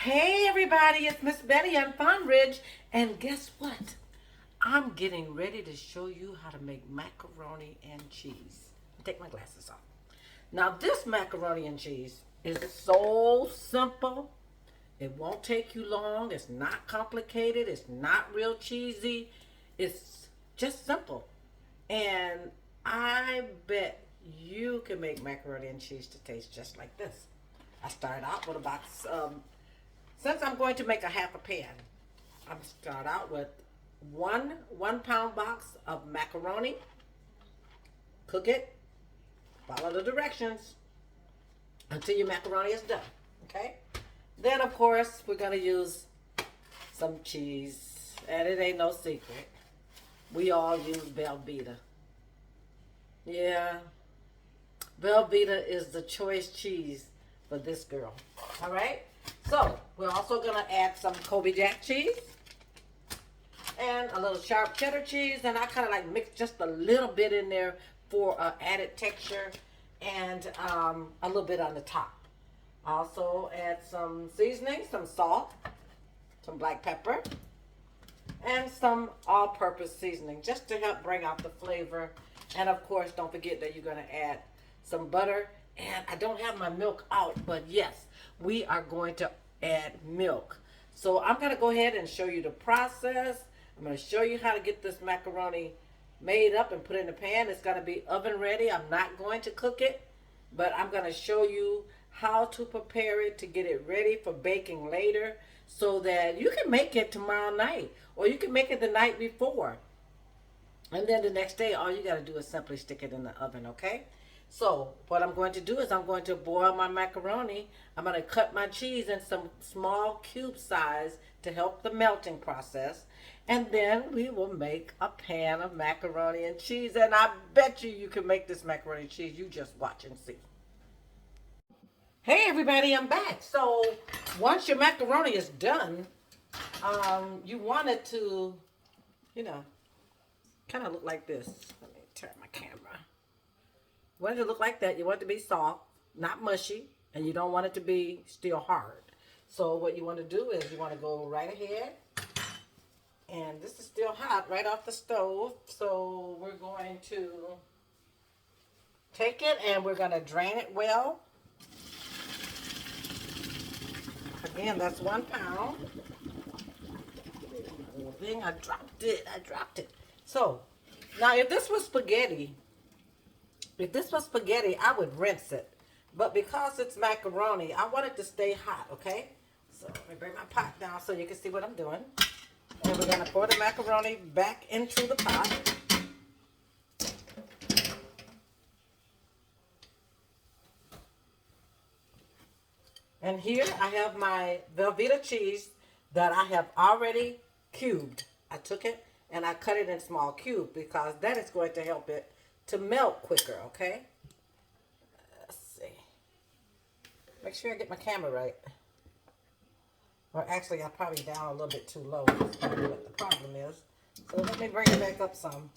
Hey everybody, it's Miss Betty on Farm Ridge, and guess what? I'm getting ready to show you how to make macaroni and cheese. Take my glasses off. Now this macaroni and cheese is so simple. It won't take you long. It's not complicated. It's not real cheesy. It's just simple. And I bet you can make macaroni and cheese to taste just like this. I started out with about since I'm going to make a half a pan, I'm gonna start out with one pound box of macaroni. Cook it. Follow the directions until your macaroni is done. Okay. Then of course we're gonna use some cheese, and it ain't no secret. We all use Velveeta. Yeah, Velveeta is the choice cheese for this girl. All right. So we're also gonna add some Kobe Jack cheese and a little sharp cheddar cheese, and I kind of like mix just a little bit in there for added texture, and a little bit on the top. Also add some seasoning, some salt, some black pepper, and some all-purpose seasoning just to help bring out the flavor. And of course, don't forget that you're gonna add some butter. And I don't have my milk out, but yes, we are going to add milk. So I'm going to go ahead and show you the process. I'm going to show you how to get this macaroni made up and put in the pan. It's going to be oven ready. I'm not going to cook it, but I'm going to show you how to prepare it to get it ready for baking later so that you can make it tomorrow night, or you can make it the night before. And then the next day, all you got to do is simply stick it in the oven, okay? So what I'm going to do is I'm going to boil my macaroni. I'm going to cut my cheese in some small cube size to help the melting process. And then we will make a pan of macaroni and cheese. And I bet you can make this macaroni and cheese. You just watch and see. Hey everybody, I'm back. So once your macaroni is done, you want it to, you know, kind of look like this. Let me turn my camera. You want it to look like that. You want it to be soft, not mushy, and you don't want it to be still hard. So what you want to do is you want to go right ahead, and this is still hot right off the stove. So we're going to take it and we're going to drain it well. Again, that's 1 pound. Thing, I dropped it. So now if this was spaghetti, I would rinse it. But because it's macaroni, I want it to stay hot, okay? So let me bring my pot down so you can see what I'm doing. And we're going to pour the macaroni back into the pot. And here I have my Velveeta cheese that I have already cubed. I took it and I cut it in small cubes because that is going to help it to melt quicker, okay? Let's see. Make sure I get my camera right. Or actually, I'm probably down a little bit too low. That's probably what the problem is. So let me bring it back up some.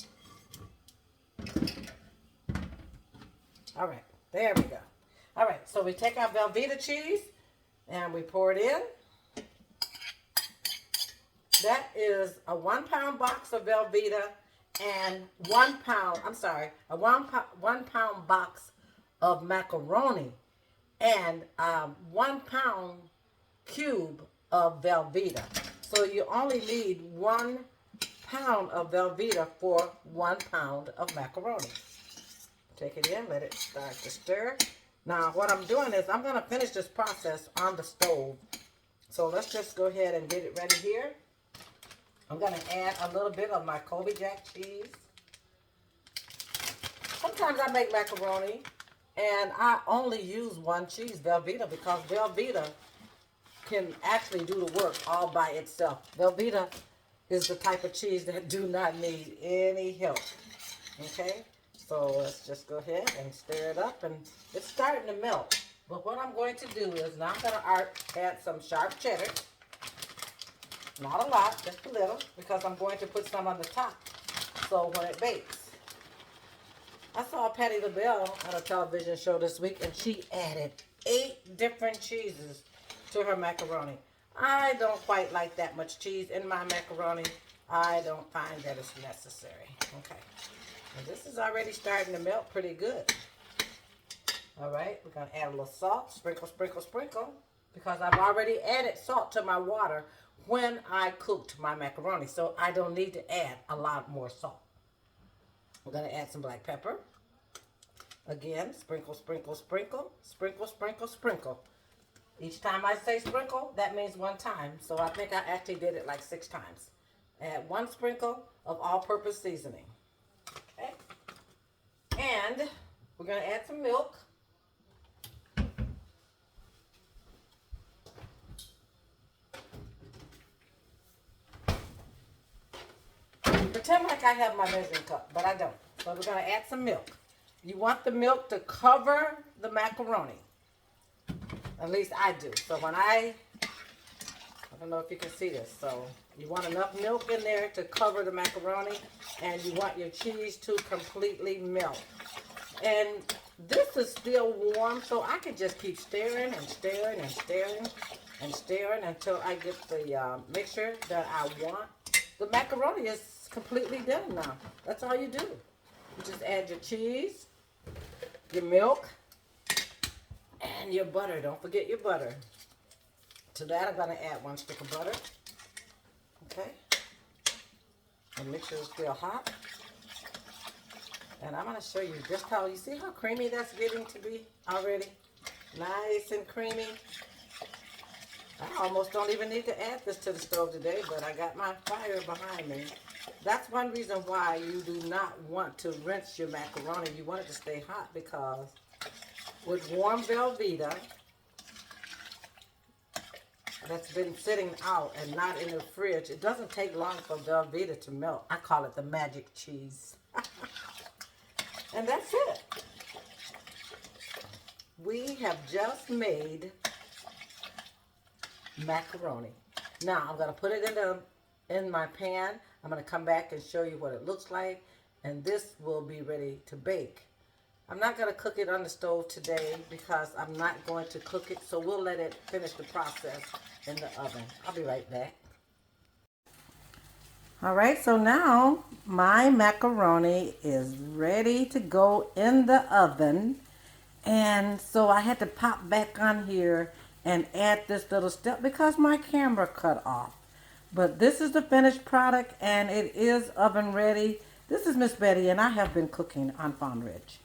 All right, there we go. All right, so we take our Velveeta cheese and we pour it in. That is a 1 pound box of Velveeta and a one pound box of macaroni and 1 pound cube of Velveeta. So you only need 1 pound of Velveeta for 1 pound of macaroni. Take it in, let it start to stir. Now what I'm doing is I'm going to finish this process on the stove. So let's just go ahead and get it ready here. I'm going to add a little bit of my Kobe Jack cheese. Sometimes I make macaroni and I only use one cheese, Velveeta, because Velveeta can actually do the work all by itself. Velveeta is the type of cheese that do not need any help. Okay? So let's just go ahead and stir it up, and it's starting to melt. But what I'm going to do is now I'm going to add some sharp cheddar. Not a lot, just a little, because I'm going to put some on the top so when it bakes. I saw Patti LaBelle on a television show this week, and she added 8 different cheeses to her macaroni. I don't quite like that much cheese in my macaroni. I don't find that it's necessary. Okay. And this is already starting to melt pretty good. All right, we're going to add a little salt. Sprinkle, sprinkle, sprinkle. Because I've already added salt to my water when I cooked my macaroni. So I don't need to add a lot more salt. We're going to add some black pepper. Again, sprinkle, sprinkle, sprinkle. Sprinkle, sprinkle, sprinkle. Each time I say sprinkle, that means one time. So I think I actually did it like 6 times. Add 1 sprinkle of all-purpose seasoning. Okay. And we're going to add some milk. Pretend like I have my measuring cup, but I don't. So we're going to add some milk. You want the milk to cover the macaroni. At least I do. So when I don't know if you can see this. So you want enough milk in there to cover the macaroni, and you want your cheese to completely melt. And this is still warm, so I can just keep stirring and stirring and stirring and stirring until I get the mixture that I want. The macaroni is completely done now. That's all you do. You just add your cheese, your milk, and your butter. Don't forget your butter. To that, I'm going to add 1 stick of butter. Okay. And make sure it's still hot. And I'm going to show you just how, you see how creamy that's getting to be already? Nice and creamy. I almost don't even need to add this to the stove today, but I got my fire behind me. That's one reason why you do not want to rinse your macaroni. You want it to stay hot because with warm Velveeta that's been sitting out and not in the fridge, it doesn't take long for Velveeta to melt. I call it the magic cheese. And that's it. We have just made macaroni. Now I'm going to put it in my pan. I'm going to come back and show you what it looks like, and this will be ready to bake. I'm not going to cook it on the stove today because I'm not going to cook it, so we'll let it finish the process in the oven. I'll be right back. All right, so now my macaroni is ready to go in the oven, and so I had to pop back on here and add this little step because my camera cut off. But this is the finished product, and it is oven ready. This is Miss Betty, and I have been cooking on Farm Ridge.